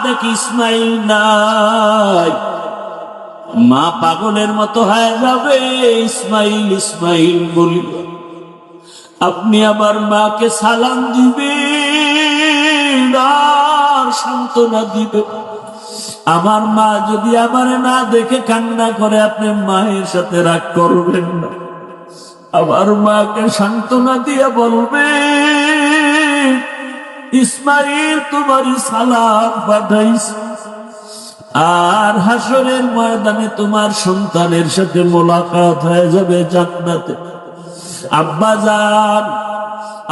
দেখি ইসমাইল নাই। মা পাগলের মতো হয়ে যাবে, ইসমাইল ইসমাইল বলিব। আপনি আমার মাকে সালাম দিবেন আর সান্ত্বনা দিবেন। আমার মা যদি আমার না দেখে কান্না করে, আপনি মায়ের সাথে রাগ করবেন না। আমার মাকে সান্ত্বনা দিয়ে বলবেন, ইসমাইল তোমারই সালাম পাঠাইছে, আর হাসরের ময়দানে তোমার সন্তানের সাথে মোলাকাত হয়ে যাবে জান্নাতে। আব্বা জান,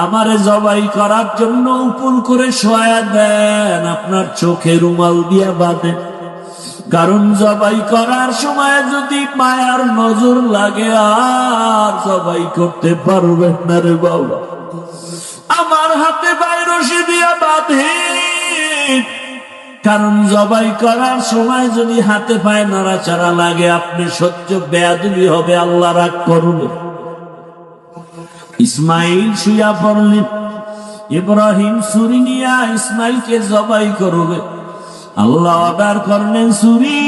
আমারে জবাই করার জন্য উপর করে শোয়া দেন, আপনার চোখে রুমাল দিয়া বাঁধেন। কারণ জবাই করার সময় যদি মায়ার নজর লাগে, আর জবাই করতে পারবেন না রে বাবা। আমার হাতে পায়ে রশি দিয়া বাঁধেন, কারণ জবাই করার সময় যদি হাতে পায়ে নাড়াচাড়া লাগে, আপনি সহ্য বেয়াদবি হবে, আল্লাহ রাগ করবে। ইসমাইল শুয়া পড়লেন, ইব্রাহিম ছুরি নিয়া ইসমাইলকে জবাই করবে। আল্লাহ অর্ডার করলেন, ছুরি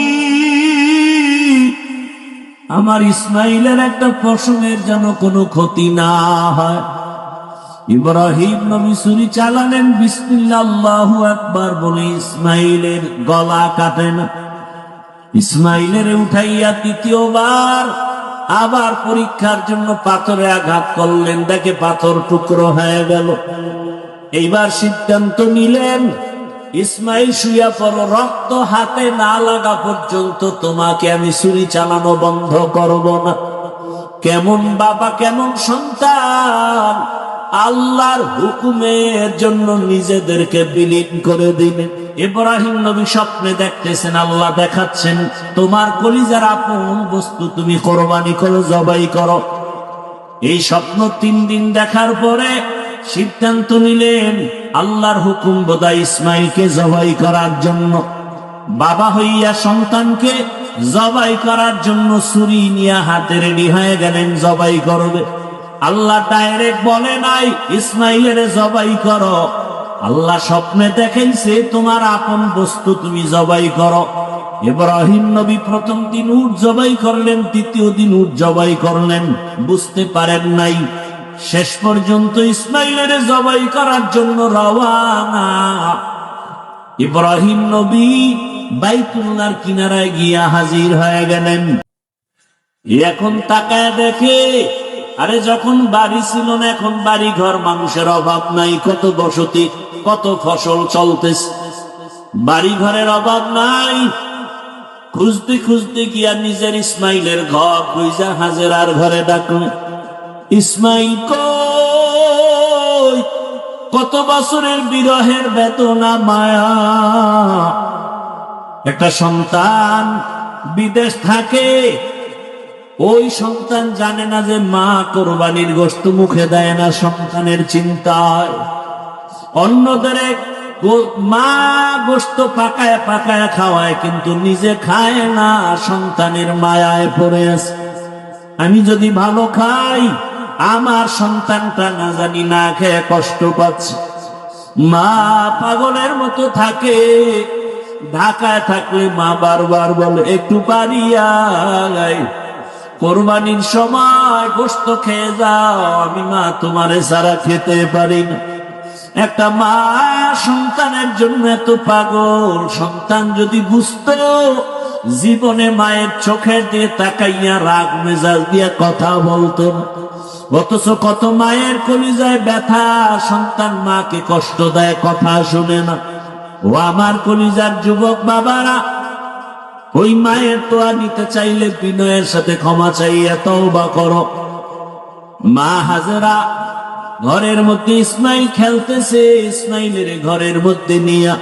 আমার ইসমাইলের একটা পশমের যেন কোনো ক্ষতি না হয়। ইব্রাহিম নবী ছুরি চালালেন, বিসমিল্লাহ আল্লাহু আকবার বলে ইসমাইলের গলা কাটে না। ইসমাইলের উঠাইয়া তৃতীয়বার আবার পরীক্ষার জন্য পাথরে আঘাত করলেন, দেখে পাথর টুকরো হয়ে গেল। এইবার সিদ্ধান্ত নিলেন, ইসমাইল শুয়া পড়ো, রক্ত হাতে না লাগা পর্যন্ত তোমাকে আমি ছুরি চালানো বন্ধ করব না। কেমন বাবা, কেমন সন্তান, আল্লাহর হুকুমের জন্য নিজেদেরকে বিলীন করে দিলেন। ইব্রাহিম নবী স্বপ্নে দেখতেছেন, আল্লাহ দেখাচ্ছেন, তোমার কলিজার আপন বস্তু তুমি কোরবানি করো, জবাই করো। এই স্বপ্ন 3 দিন দেখার পরে সিদ্ধান্ত নিলেন, আল্লাহর হুকুম বোধহয় ইসমাইলকে জবাই করার জন্য। বাবা হইয়া সন্তানকে জবাই করার জন্য ছুরি নিয়ে হাতে রেডি হয়ে গেলেন, জবাই করবে। আল্লাহ ডাইরেক্ট বলে নাই ইসমাইলের জবাই করো, আল্লাহ স্বপ্নে দেখাইছে তোমার আপন বস্তু তুমি জবাই করো। ইব্রাহিম নবী প্রথম দিন উট জবাই করলেন, দ্বিতীয় দিন উট জবাই করলেন, বুঝতে পারেন নাই। শেষ পর্যন্ত ইসমাইলের জবাই করার জন্য রওয়ানা। ইব্রাহিম নবী বাইতুল্লাহর কিনারায় গিয়া হাজির হয়ে গেলেন। এখন তাকায় দেখে, আরে যখন বাড়ি ছিল না, এখন বাড়ি ঘর, মানুষের অভাব নাই, কত বসতি, কত ফসল চলতেছে, বাড়ি ঘরের অভাব নাই। খুঁজতে খুঁজতে গিয়া নিজের ইসমাইলের ঘর খুঁজা হাজেরার ঘরে ডাকলেন, ইসমাইল কই? কত বছরের বিরহের বেদনা মায়া। একটা সন্তান বিদেশ থাকে, ওই সন্তান জানে না যে মা কোরবানির গোশত মুখে দেয় না সন্তানের চিন্তায়। অন্যদের মা গোশত পাকায় পাকায় খাওয়ায়, কিন্তু নিজে খায় না, সন্তানের মায়ায় পড়ে আছে। আমি যদি ভালো খাই, আমার সন্তানটা না জানি না খেয়ে কষ্ট পাচ্ছে। মা পাগলের মতো থাকে। ঢাকায় থাকলে মা বারবার বলে, একটু পারিয়া কোরবানির সময় গোশত খেয়ে যাও, আমি মা তোমারে সারা খেতে পারি না। একটা মা সন্তানের জন্য এত পাগল, সন্তান যদি বুঝতো, জীবনে মায়ের চোখের দিয়ে তাকাইয়া রাগ মেজাজ দিয়ে কথা বলতো না। অথচ কত মায়ের কলিজায় ব্যথা, সন্তান মাকে কষ্ট দেয়, কথা শুনে না। ও আমার কলিজার যুবক বাবারা, ওই মায়ের তোয়া নিতে চাইলে বিনয়ের সাথে ক্ষমা চাইয়া তওবা করো। মা হাজেরা ঘরের মধ্যে ইসমাইল খেলতেছে, ইসমাইলের ঘরের মধ্যে নিয়া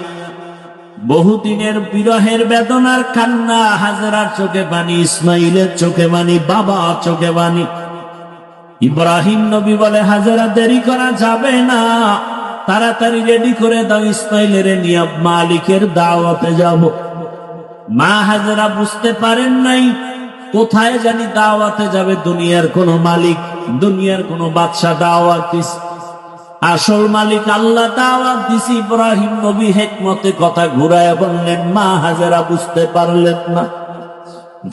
বহুদিনের বিরহের বেদনার কান্না, হাজেরার চোখে পানি, ইসমাইলের চোখে পানি, বাবা চোখে পানি। ইব্রাহিম নবী বলে, হাজেরা দেরি করা যাবে না, তাড়াতাড়ি রেডি করে দাও, ইসমাইলের নিয়ে মালিকের দাওয়াতে যাব। মা হাজেরা বুঝতে পারেন নাই, কোথায় জানি দাওয়াতে যাবে, দুনিয়ার কোন মালিক, দুনিয়ার কোন বাদশা দাওয়াত দিছে। আসল মালিক আল্লাহ। দাওয়াত দিছি ইব্রাহিম নবী, হিকমতে কথা ঘুরায় বললেন, মা হাজেরা বুঝতে পারলেন না।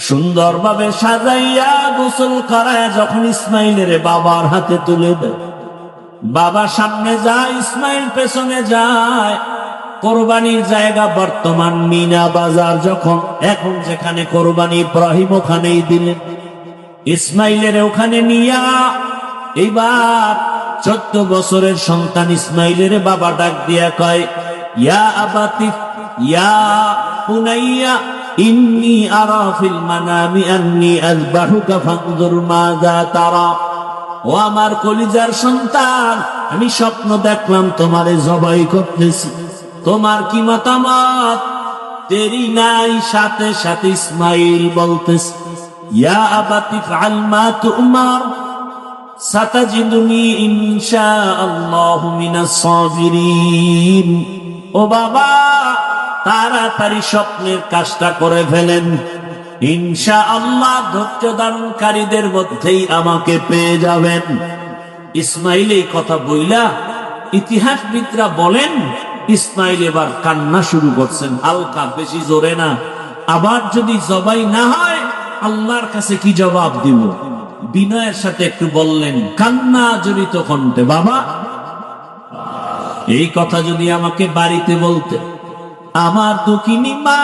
সুন্দরভাবে সাজাইয়া গোসল করায় যখন ইসমাইলের বাবার হাতে তুলে দেয়, বাবা সামনে যায়, ইসমাইল পেছনে যায়। কোরবানির জায়গা বর্তমান মিনা বাজার, যখন এখন যেখানে কোরবানি ইব্রাহিম ওখানেই দিলেন, ইসমাইলের ওখানে নিয়া এইবার 14 বছরের সন্তান ইসমাইলের বাবা ডাক দিয়া কয়, ইয়া আবাতি ইয়া বুনাইয়া ইন্নী আরা ফিল মানামি আন্নী আযবাহুকা ফানজুর মাযা তারা। ও আমার কলিজার সন্তান, আমি স্বপ্ন দেখলাম তোমারে জবাই করতেছি, তোমার কি মতামত? দেরি নাই, সাথে সাথে ইসমাইল বলতেছে, ইয়া আবাতি ফাআল মা তুমার সাতাজিদুনি ইনশাআল্লাহু মিনাস সাবিরিন। ও বাবা, তাড়াতাড়ি স্বপ্নের কাজটা করে ফেলেন, ইনশাআল্লাহ ধৈর্য ধারণকারীদের মধ্যেই আমাকে পেয়ে যাবেন। ইসমাইল এই কথা বইলা, ইতিহাসবিদরা বলেন ইসমাইল এবার কান্না শুরু করছেন, হালকা, বেশি জোরে না। আবার যদি জবাই না হয় আল্লাহর কাছে কি জবাব দিব? বিনয়ের সাথে একটু বললেন, কান্না জড়িত কণ্ঠে, বাবা এই কথা যদি আমাকে বাড়িতে বলতে, আমার দুঃখিনী মা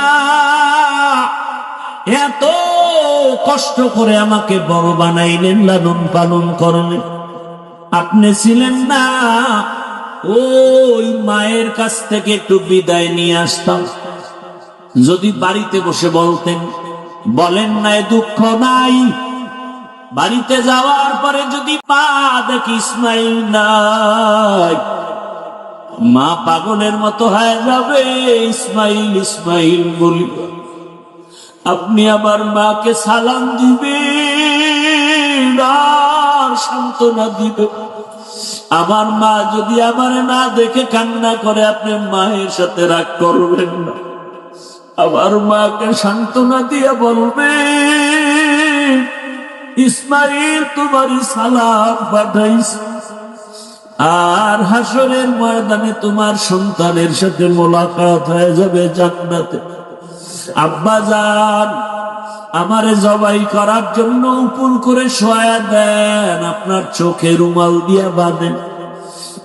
এত কষ্ট করে আমাকে বড় বানাইলেন, লালন পালন করলেন, আপনি ছিলেন না, ওই মায়ের কাছ থেকে একটু বিদায় নিয়ে আসতাম। যদি বাড়িতে বসে বলতেন, বলেন না দুঃখ নাই। বাড়িতে যাওয়ার পরে যদি মা দেখি ইসমাইল নাই, মা পাগলের মতো হয়ে যাবে, ইসমাইল ইসমাইল বলি। আপনি আবার মাকে সালাম দিবেন আর সান্ত্বনা দিবেন। আমার মা যদি আমার না দেখে কান্না করে, আপনি মায়ের সাথে রাগ করবেন না, আমার মাকে সান্ত্বনা দিয়ে বলবেন, ইসমাইল তোমারই সালাম পাঠাইছে, আর হাসরের ময়দানে তোমার সন্তানের সাথে মোলাকাত হয়ে যাবে জান্নাতে। আব্বা জান, আমারে জবাই করার জন্য উপর করে শোয়া দেন, আপনার চোখে রুমাল দিয়া বাঁধেন,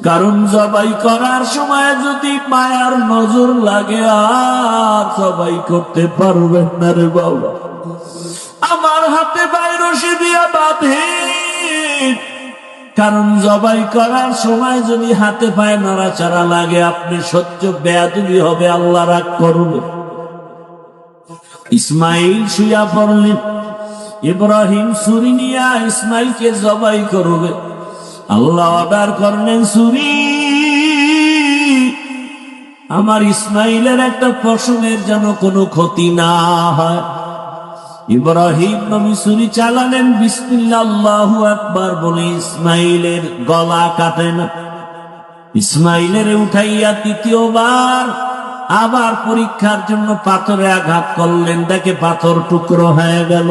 কারণ জবাই করার সময় যদি মায়ার নজর লাগে আর জবাই করতে পারবেন না রে বাবা। আমার হাতে পায়ে রশি দিয়া বাঁধেন, কারণ জবাই করার সময় যদি হাতে পায়ে নাড়াচাড়া লাগে, আপনি সহ্য বেয়াদবি হবে, আল্লাহ রাগ করবে। ইসমাইল শুয়া পড়লেন, ইব্রাহিম ছুরি নিয়া ইসমাইলকে জবাই করবে। আল্লাহ অর্ডার করলেন, ছুরি আমার ইসমাইলের একটা পশমের যেন কোনো ক্ষতি না হয়। ইব্রাহিম নবী ছুরি চালালেন, বিসমিল্লাহ আল্লাহু আকবার বলে ইসমাইলের গলা কাটে না। ইসমাইলের উঠাইয়া তৃতীয়বার আবার পরীক্ষার জন্য পাথরে আঘাত করলেন, দেখে পাথর টুকরো হয়ে গেল।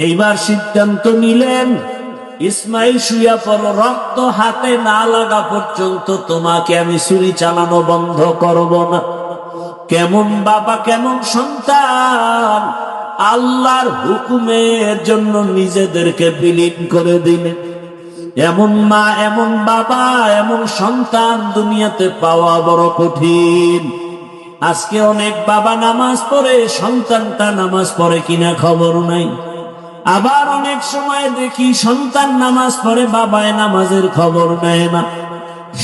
এইবার সিদ্ধান্ত নিলেন, ইসমাইল শুয়া পড়ো, রক্ত হাতে না লাগা পর্যন্ত তোমাকে আমি ছুরি চালানো বন্ধ করব না। কেমন বাবা, কেমন সন্তান, আল্লাহর হুকুমের জন্য নিজেদেরকে বিলীন করে দিলেন। এমন মা, এমন বাবা, এমন সন্তান দুনিয়াতে পাওয়া বড় কঠিন। আজকে অনেক বাবা নামাজ পড়ে, সন্তানটা নামাজ পড়ে কিনা খবর নাই। আবার অনেক সময় দেখি সন্তান নামাজ পড়ে, বাবায় নামাজের খবর নেয় না।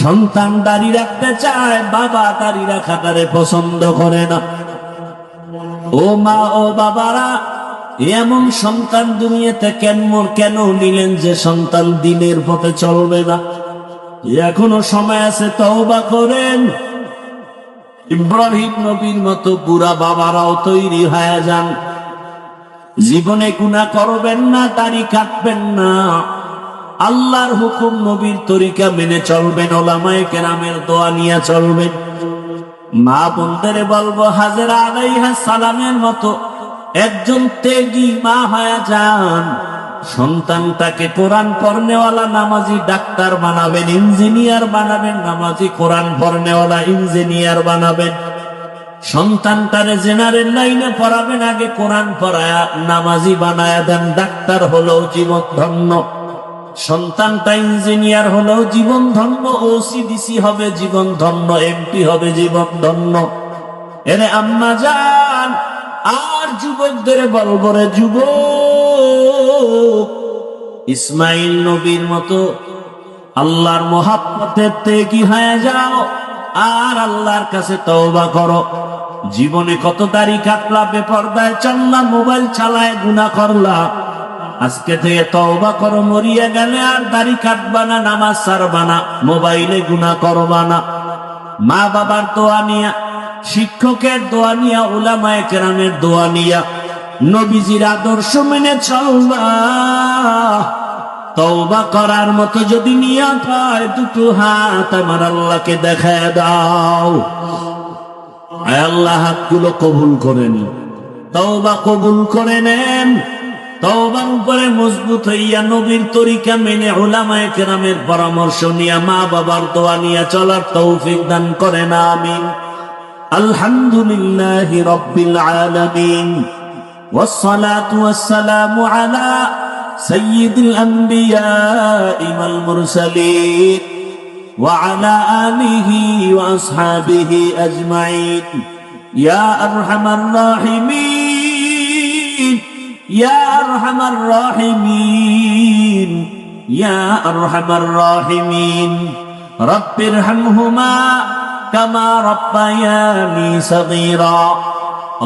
সন্তান দাড়ি রাখতে চায়, বাবা দাড়ি রাখাটারে পছন্দ করে না। ও মা, ও বাবারা, এমন সন্তান দুনিয়াতে কেন নিলেন যে সন্তান দিনের পথে চলবে না? এখনো সময় আছে, তওবা করেন। ইব্রাহিম নবীর মতো বুড়া বাবারাও তৈরি হয়ে যান। জীবনে গুনাহ করবেন না, দাড়ি কাটবেন না, আল্লাহর হুকুম নবীর তরিকা মেনে চলবেন, ওলামায়ে কেরামের দোয়া নিয়ে চলবেন। মা বোনদের বলবো, হাজেরা আলাইহিস সালামের মতো একজন ত্যাগী মা হয়ে যান। সন্তানটাকে কোরআন পড়নেওয়ালা নামাজি ডাক্তার বানাবেন, ইঞ্জিনিয়ার বানাবেন, নামাজি কোরআন পড়নেওয়ালা ইঞ্জিনিয়ার বানাবেন। সন্তানটারে জেনারেল লাইনে পড়াবেন, আগে কোরআন পড়ায়া নামাজি বানায়া দেন, ডাক্তার হলেও জীবন ধন্য। সন্তানটা ইঞ্জিনিয়ার হলেও জীবন ধন্য, ওসিডিসি হবে জীবন ধন্য, এমপি হবে জীবন ধন্য। এরে আম্মা জান, আর যুবকদের বলবো রে যুবক, ইসমাইল নবীর মতো আল্লাহর মহাব্বতের তেগী হয়ে যাও আর আল্লাহর কাছে তওবা করো। জীবনে কত দাড়ি কাটলা, বেপরদায় চললা, মোবাইল চালায় গুনাহ করলা। আজকে থেকে তওবা করো, মরিয়া গেলে আর দাড়ি কাটবা না, নামাজ ছাড়বা না, মোবাইলে গুনাহ করবা না। মা বাবার দোয়া নিয়া, শিক্ষকের দোয়া নিয়া, উলামায়ে কেরামের দোয়া নিয়া, নবীজির আদর্শ মেনে চলবা। তওবা করার মতো যদি নিয়ত হয়, দুটো হাত আমার আল্লাহকে দেখায় দাও। আয় আল্লাহ, হাতগুলো কবুল করে নিন, তওবা কবুল করে নেন। তওবার উপরে মজবুত হইয়া নবীর তরিকা মেনে, উলামায়ে কেরামের পরামর্শ নিয়া, মা বাবার দোয়া নিয়া চলার তৌফিক দান করেন, আমিন। আলহামদুলিল্লাহি রাব্বিল আলামিন, ওয়াসসালাতু ওয়াসসালামু আলা সাইয়্যিদিল আমবিয়াই ওয়াল মুরসালিন ওয়া আলা আলিহি ওয়া আসহাবিহি আজমাইন। ইয়া আরহামার রাহিমিন, ইয়া আরহামার রাহিমিন, ইয়া আরহামার রাহিমিন। রব্বিরহামহুমা কামা রাব্বায়ানি সগীরা।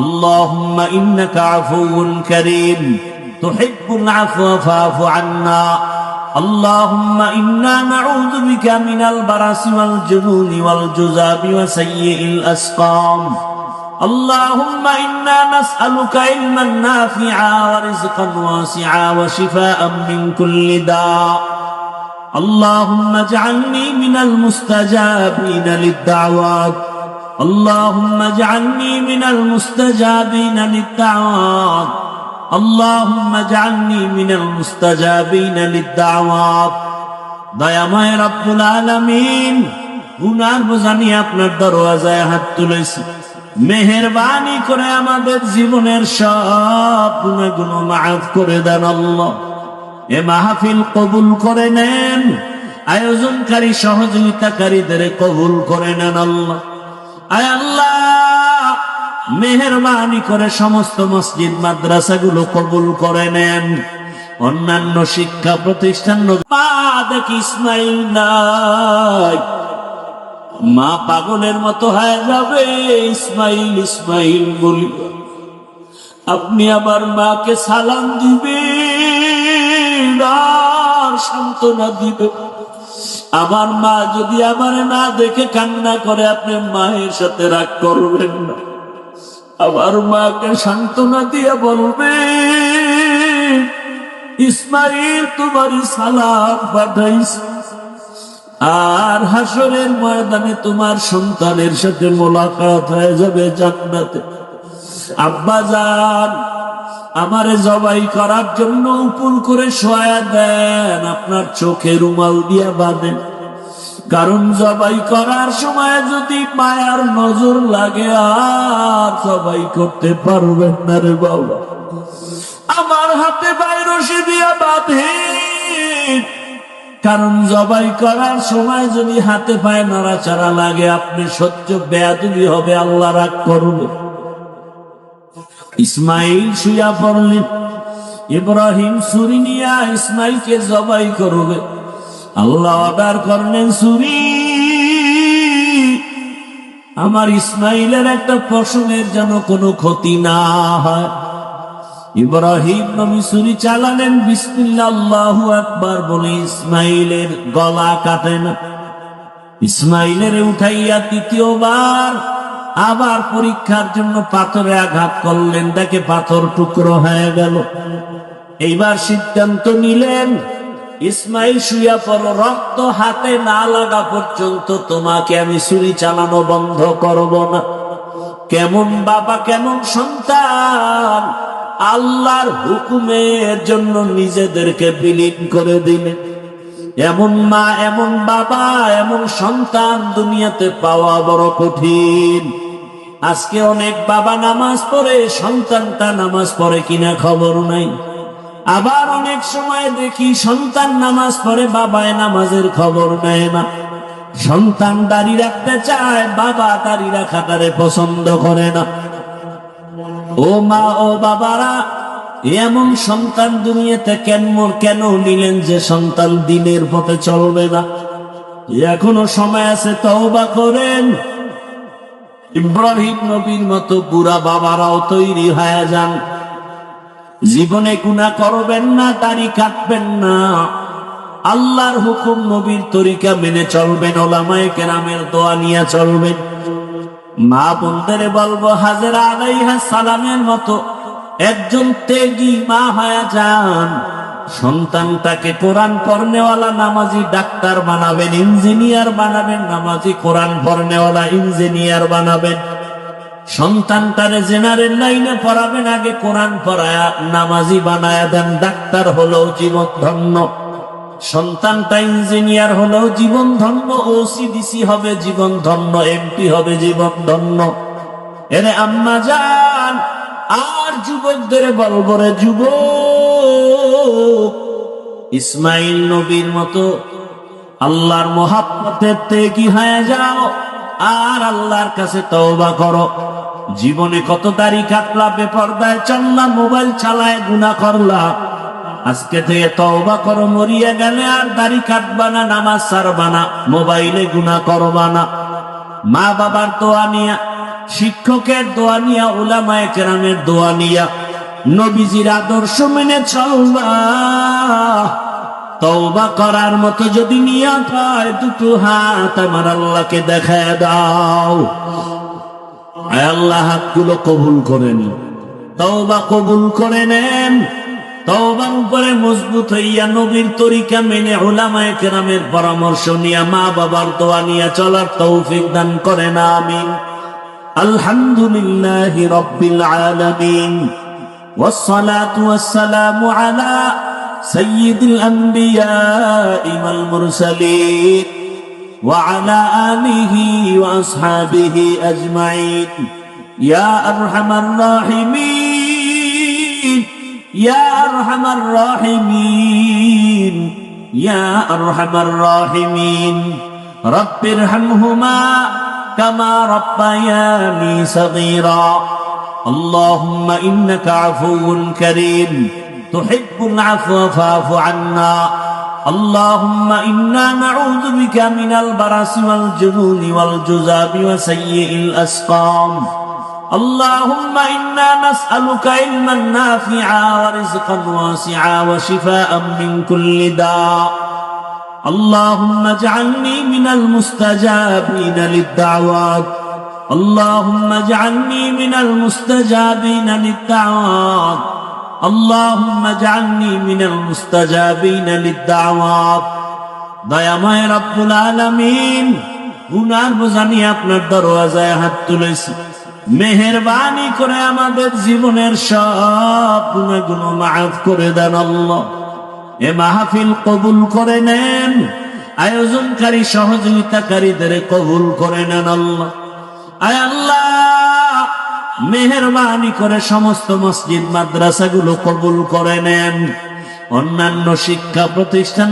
আল্লাহুম্মা ইন্নাকা আফুউন কারীম তুহিব্বুল আফওয়া ফা'ফু আন্না। اللهم إنا نعوذ بك من البرص والجنون والجذام وسيء الأسقام. اللهم إنا نسألك علما نافعا ورزقا واسعا وشفاء من كل داء. اللهم اجعلني من المستجابين للدعوات. اللهم اجعلني من المستجابين للدعوات. اللهم اجعلني من المستجابين للدعوات. দয়াময় রব্বুল আলামিন, গুনার বোঝা নিয়ে আপনার দরওয়াজায় হাত তুলেছি, মেহেরবানি করে আমাদের জীবনের সব গুনাহগুলো মাফ করে দেন আল্লাহ। এ মাহফিল কবুল করে নেন, আয়োজনকারী সহযোগিতাকারীদের কবুল করে নেন আল্লাহ। আয় আল্লাহ, মেহেরবানি করে সমস্ত মসজিদ মাদ্রাসাগুলো কবুল করে নেন। অন্যান্য শিক্ষা প্রতিষ্ঠান, মা দেখি ইসমাইল নাই, মা পাগলের মতো হয়ে যাবে, ইসমাইল ইসমাইল বলি। আপনি আবার মাকে সালাম দিবেন আর সান্ত্বনা দিবেন। আমার মা যদি আমার না দেখে কান্না করে, আপনি মায়ের সাথে রাগ করবেন না। আমার মাকে সান্ত্বনা দিয়ে বলবেন, ইসমাইল তোমারই সালাম পাঠাইছে। আর হাসরের ময়দানে তোমার সন্তানের সাথে মোলাকাত হয়ে যাবে জান্নাতে। আব্বা জান, আমারে জবাই করার জন্য উপুল করে শোয়া দেন, আপনার চোখে রুমাল দিয়া বাঁধেন। কারণ জবাই করার সময় যদি মায়ার নজর লাগে, আর জবাই করতে পারবেন না রে বাবা। আমার হাতে পায়ে রশি দিয়া বাঁধেন, কারণ জবাই করার সময় যদি হাতে পায়ে নাড়াচাড়া লাগে, আপনি সহ্য বেয়াদবি হবে, আল্লাহ রাগ করবে। ইসমাইল শুয়া পড়লেন, ইব্রাহিম ছুরি নিয়া ইসমাইলকে জবাই করবে। আল্লাহ অর্ডার করলেন, ছুরি আমার ইসমাইলের একটা পশমের যেন কোনো ক্ষতি না হয়। ইব্রাহিম নবী ছুরি চালালেন, বিসমিল্লাহ আল্লাহু আকবার বলে ইসমাইলের গলা কাটে না। ইসমাইলের উঠাইয়া দ্বিতীয়বার আবার পরীক্ষার জন্য পাথরে আঘাত করলেন, দেখে পাথর টুকরো হয়ে গেল। এইবার সিদ্ধান্ত নিলেন, ইসমাইল শুয়া পড়ো, রক্ত হাতে না লাগা পর্যন্ত তোমাকে আমি ছুরি চালানো বন্ধ করব না। কেমন বাবা কেমন সন্তান, আল্লাহর হুকুমের জন্য নিজেদেরকে বিলীন করে দিলেন। এমন মা, এমন বাবা, এমন সন্তান দুনিয়াতে পাওয়া বড় কঠিন। আজকে অনেক বাবা নামাজ পড়ে, সন্তানটা নামাজ পড়ে কিনা খবর নাই। আবার অনেক সময় দেখি সন্তান নামাজ পড়ে, বাবায় নামাজের খবর নেয় না। সন্তান দাড়ি রাখতে চায়, বাবা দাড়ি রাখাটারে পছন্দ করে না। ও মা, ও বাবারা, এমন সন্তান দুনিয়াতে কেন নিলেন যে সন্তান দিনের পথে চলবে না? এখনো সময় আছে, তওবা করেন। ইব্রাহিম নবীর মতো বুড়া বাবারাও তৈরি হয়ে যান। জীবনে গুনাহ করবেন না, দাড়ি কাটবেন না, আল্লাহর হুকুম নবীর তরিকা মেনে চলবেন, ওলামায়ে কেরামের দোয়া নিয়ে চলবেন। মা বোনদের বলবো, হাজেরা আলাইহিস সালামের মতো একজন ত্যাগী মা হয়ে যান। সন্তানটাকে কোরআন পড়নেওয়ালা নামাজি ডাক্তার বানাবেন, ইঞ্জিনিয়ার বানাবেন, নামাজি কোরআন পড়নেওয়ালা ইঞ্জিনিয়ার বানাবেন। সন্তানটারে জেনারেল লাইনে পড়াবেন, আগে কোরআন পড়ায়া নামাজি বানায়া দেন, ডাক্তার হলো জীবন ধন্য। সন্তানটা ইঞ্জিনিয়ার হলেও জীবন ধন্য, ওসিডিসি হবে জীবন ধন্য, এমপি হবে জীবন ধন্য। এরে আম্মা জান, আর যুবকদের বলবো রে যুবক, ইসমাইল নবীর মতো আল্লাহর মহাব্বতের ত্যাগী হয়ে যাও, আর আল্লাহর কাছে তওবা করো। জীবনে কত দাড়ি কাটলা, বেপরদায় চললা, মোবাইল চালায় গুনাহ করলা। আজকে থেকে তওবা করো, মরিয়া গেলে আর দাড়ি কাটবা না, নামাজ ছাড়বা না, মোবাইলে গুনাহ করবা না। মা বাবার দোয়া নিয়া, শিক্ষকের দোয়া নিয়া, উলামায়ে কেরামের দোয়া নিয়া, নবীজির আদর্শ মেনে চলবা। তওবা করার মতো যদি নিয়ত হয়, দুটো হাত আমার আল্লাহকে দেখায় দাও। আয় আল্লাহ, হাতগুলো কবুল করে নিন, তওবা কবুল করে নেন। তওবার উপরে মজবুত হইয়া নবীর তরিকা মেনে, উলামায়ে কেরামের পরামর্শ নিয়া, মা বাবার দোয়া নিয়া চলার তৌফিক দান করেন, আমিন। আলহামদুলিল্লাহি রাব্বিল আলামিন, ওয়াসসালাতু ওয়াসসালামু আলা সাইয়্যিদিল আমবিয়াই ওয়াল মুরসালিন ওয়া আলা আলিহি ওয়া আসহাবিহি আজমাইন। ইয়া আরহামার রাহিমিন, ইয়া আরহামার রাহিমিন, ইয়া আরহামার রাহিমিন। রব্বিরহামহুমা কামা রাব্বায়ানি সগীরা। আল্লাহুম্মা ইন্নাকা আফুউন কারীম, তুহিব্বুল আফওয়া ফা'ফু আন্না। اللهم إنا نعوذ بك من البرص والجنون والجذام وسيء الأسقام. اللهم إنا نسألك علما نافعا ورزقا واسعا وشفاء من كل داء. اللهم اجعلني من المستجابين للدعوات. اللهم اجعلني من المستجابين للدعوات. اللهم اجعلني من المستجابين للدعوات. দয়াময় রব্বুল আলামিন, গুনার বোঝা নিয়ে আপনার দরওয়াজায় হাত তুলেছি, মেহেরবানি করে আমাদের জীবনের সব গুনাহগুলো মাফ করে দেন আল্লাহ। এ মাহফিল কবুল করে নেন, আয়োজনকারী সহযোগিতাকারীদের কবুল করে নেন আল্লাহ। আয় আল্লাহ, মেহেরবানি করে সমস্ত মসজিদ মাদ্রাসাগুলো কবুল করে নেন। অন্যান্য শিক্ষা প্রতিষ্ঠান